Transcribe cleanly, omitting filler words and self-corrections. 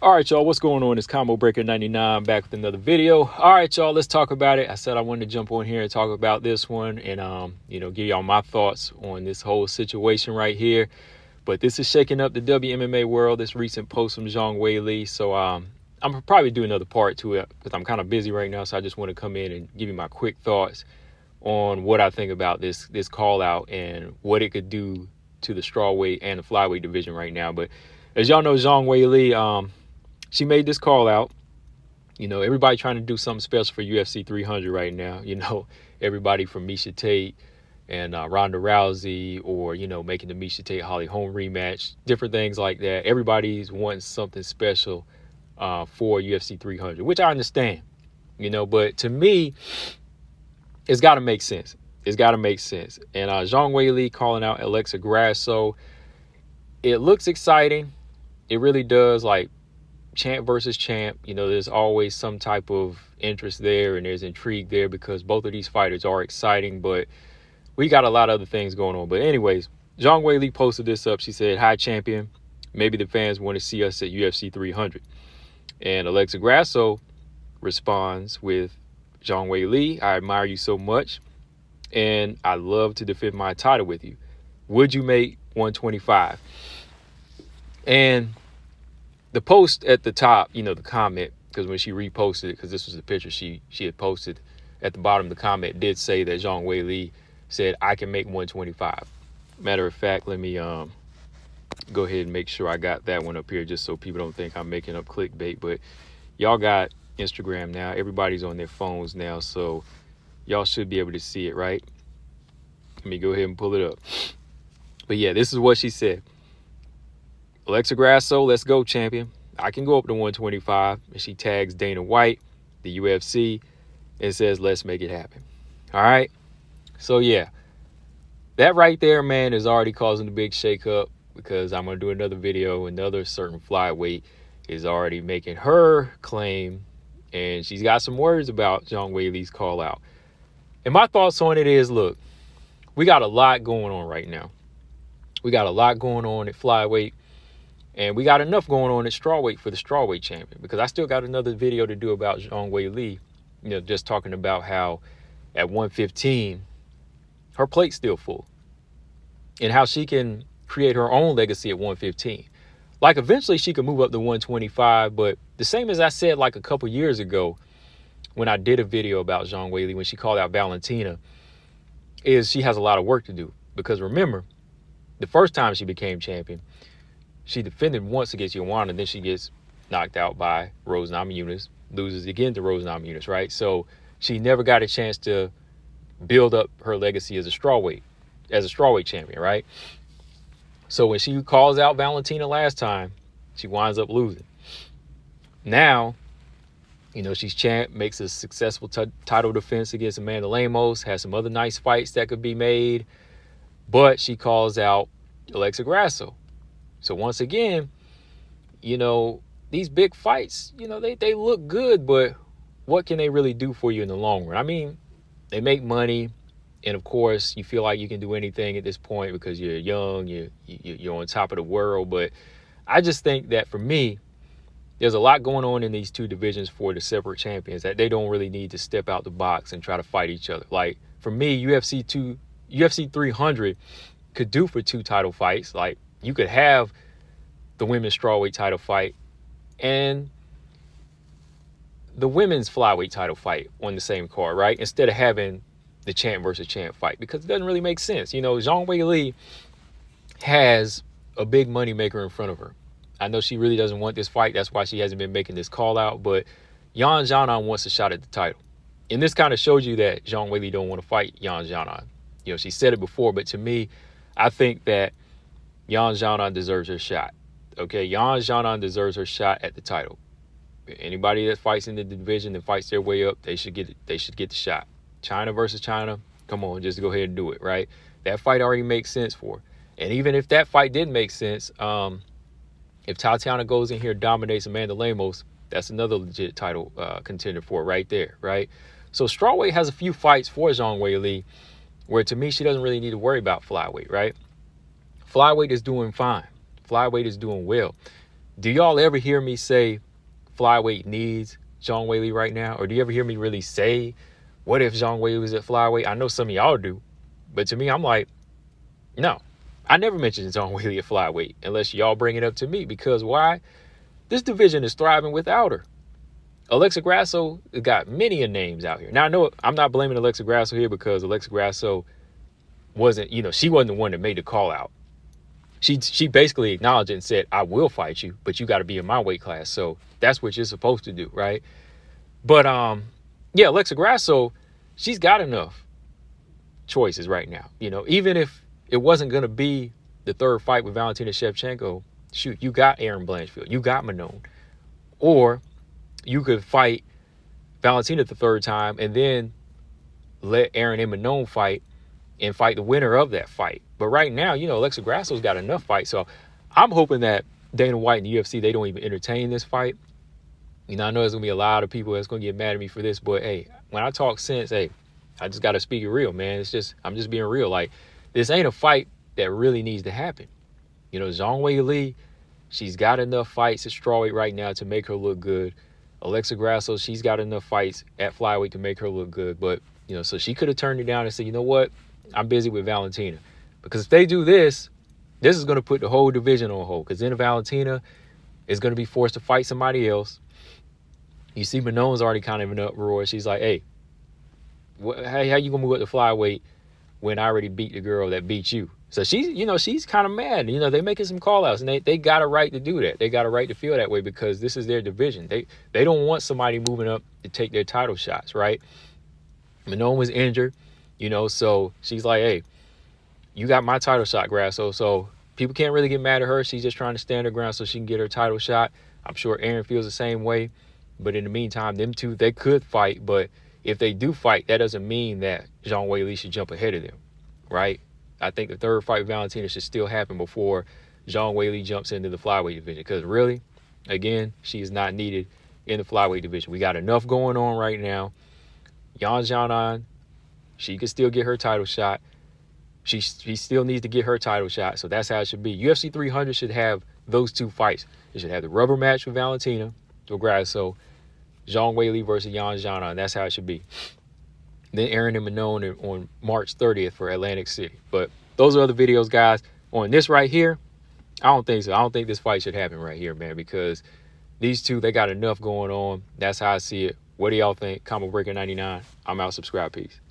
All right, y'all, what's going on? It's Combo Breaker 99 back with another video. All right, y'all, let's talk about it. I said I wanted to jump on here and talk about this one and, give y'all my thoughts on this whole situation right here. But this is shaking up the WMMA world, this recent post from Zhang Weili. So I'm probably do another part to it because I'm kind of busy right now. So I just want to come in and give you my quick thoughts on what I think about this call out and what it could do to the strawweight and the flyweight division right now. But as y'all know, Zhang Weili, she made this call out. Everybody trying to do something special for UFC 300 right now. Everybody from Miesha Tate and Ronda Rousey, or, making the Miesha Tate Holly Holm rematch, different things like that. Everybody's wanting something special for UFC 300, which I understand, but to me, it's got to make sense. It's got to make sense. And Zhang Weili calling out Alexa Grasso, it looks exciting. It really does. Like, champ versus champ, there's always some type of interest there and there's intrigue there because both of these fighters are exciting, but we got a lot of other things going on. But anyways, Zhang Weili posted this up. She said, "Hi, champion. Maybe the fans want to see us at UFC 300. And Alexa Grasso responds with, "Zhang Weili, I admire you so much, and I love to defend my title with you. Would you make 125? And the post at the top, the comment, because when she reposted it, because this was the picture she had posted, at the bottom of the comment did say that Zhang Weili said, "I can make 125. Matter of fact, let me go ahead and make sure I got that one up here just so people don't think I'm making up clickbait. But y'all got Instagram now. Everybody's on their phones now, so y'all should be able to see it, right? Let me go ahead and pull it up. But yeah, this is what she said. "Alexa Grasso, let's go, champion. I can go up to 125. And she tags Dana White, the UFC, and says, "Let's make it happen." All right. So yeah, that right there, man, is already causing a big shakeup because I'm going to do another video. Another certain flyweight is already making her claim, and she's got some words about Zhang Weili's call out. And my thoughts on it is, look, we got a lot going on right now. We got a lot going on at flyweight. And we got enough going on at strawweight for the strawweight champion, because I still got another video to do about Zhang Weili, just talking about how at 115, her plate's still full and how she can create her own legacy at 115. Like, eventually she could move up to 125, but the same as I said like a couple years ago when I did a video about Zhang Weili, when she called out Valentina, is she has a lot of work to do. Because remember, the first time she became champion, she defended once against Joanna, then she gets knocked out by Rose Namajunas, loses again to Rose Namajunas, right? So she never got a chance to build up her legacy as a strawweight champion, right? So when she calls out Valentina last time, she winds up losing. Now, she's champ, makes a successful title defense against Amanda Lemos, has some other nice fights that could be made, but she calls out Alexa Grasso. So once again, these big fights, they look good, but what can they really do for you in the long run? I mean, they make money, and of course, you feel like you can do anything at this point because you're young, you're on top of the world. But I just think that for me, there's a lot going on in these two divisions for the separate champions that they don't really need to step out the box and try to fight each other. Like, for me, UFC 300 could do for two title fights. Like, you could have the women's strawweight title fight and the women's flyweight title fight on the same card, right? Instead of having the champ versus champ fight, because it doesn't really make sense. Zhang Weili has a big money maker in front of her. I know she really doesn't want this fight. That's why she hasn't been making this call out. But Yan Xiaonan wants a shot at the title. And this kind of shows you that Zhang Weili don't want to fight Yan Xiaonan. She said it before, but to me, I think that Yan Xiaonan deserves her shot. Okay, Yan Xiaonan deserves her shot at the title. Anybody that fights in the division and fights their way up, they should get the shot. China versus China, come on, just go ahead and do it, right? That fight already makes sense for her. And even if that fight did make sense, if Tatiana goes in here, dominates Amanda Lemos, that's another legit title contender for her right there, right? So strawweight has a few fights for Zhang Weili where, to me, she doesn't really need to worry about flyweight, right? Flyweight is doing fine. Flyweight is doing well. Do y'all ever hear me say flyweight needs Zhang Weili right now? Or do you ever hear me really say, what if Zhang Weili was at flyweight? I know some of y'all do. But to me, I'm like, no. I never mentioned Zhang Weili at flyweight unless y'all bring it up to me. Because why? This division is thriving without her. Alexa Grasso got many names out here. Now, I know I'm not blaming Alexa Grasso here because Alexa Grasso wasn't, she wasn't the one that made the call out. She basically acknowledged it and said, I will fight you, but you got to be in my weight class. So that's what you're supposed to do, right? But yeah, Alexa Grasso, she's got enough choices right now. Even if it wasn't going to be the third fight with Valentina Shevchenko, shoot, you got Aaron Blanchfield, you got Manon. Or you could fight Valentina the third time and then let Aaron and Manon fight and fight the winner of that fight. But right now, Alexa Grasso's got enough fights. So I'm hoping that Dana White and the UFC, they don't even entertain this fight. I know there's going to be a lot of people that's going to get mad at me for this, but hey, when I talk sense, hey, I just got to speak it real, man. I'm just being real. Like, this ain't a fight that really needs to happen. Zhang Weili, she's got enough fights at strawweight right now to make her look good. Alexa Grasso, she's got enough fights at flyweight to make her look good. But, so she could have turned it down and said, you know what? I'm busy with Valentina. Because if they do this is going to put the whole division on hold. Because then Valentina is going to be forced to fight somebody else. You see Manon's already kind of in an uproar. She's like, hey, how you going to move up to flyweight when I already beat the girl that beat you? So she's kind of mad. They're making some call outs, and they got a right to do that. They got a right to feel that way because this is their division. They don't want somebody moving up to take their title shots, right? Manon was injured, so she's like, hey, you got my title shot, Grasso. So people can't really get mad at her. She's just trying to stand her ground so she can get her title shot. I'm sure Aaron feels the same way. But in the meantime, them two, they could fight. But if they do fight, that doesn't mean that Zhang Weili should jump ahead of them, right? I think the third fight with Valentina should still happen before Zhang Weili jumps into the flyweight division. Because really, again, she is not needed in the flyweight division. We got enough going on right now. Yan Xiaonan, she could still get her title shot. She still needs to get her title shot. So that's how it should be. UFC 300 should have those two fights. It should have the rubber match with Valentina or Grasso, Zhang Weili versus Yan Xiaonan. That's how it should be. Then Aaron and Manon on March 30th for Atlantic City. But those are other videos, guys. On this right here, I don't think so. I don't think this fight should happen right here, man, because these two, they got enough going on. That's how I see it. What do y'all think? Combo Breaker 99. I'm out. Subscribe. Peace.